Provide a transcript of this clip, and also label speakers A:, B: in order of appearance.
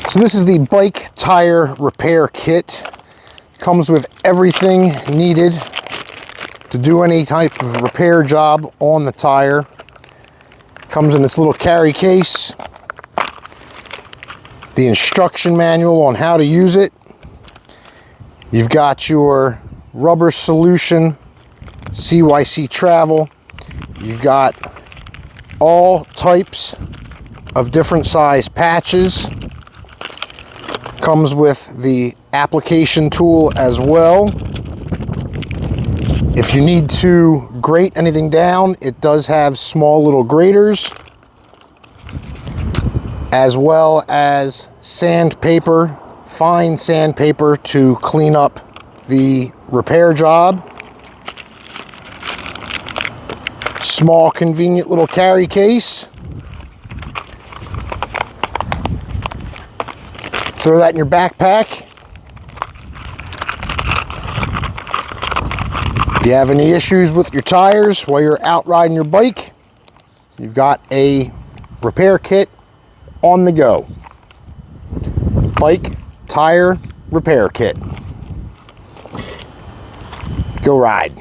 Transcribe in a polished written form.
A: So this is the bike tire repair kit. Comes with everything needed to do any type of repair job on the tire. Comes in its little carry case. The instruction manual on how to use it. You've got your rubber solution, CYC travel. You've got all types of different size patches. Comes with the application tool as well. If you need to grate anything down, it does have small little graters, as well as sandpaper, fine sandpaper to clean up the repair job. Small, convenient little carry case. Throw that in your backpack. If you have any issues with your tires while you're out riding your bike, you've got a repair kit on the go. Bike tire repair kit. Go ride.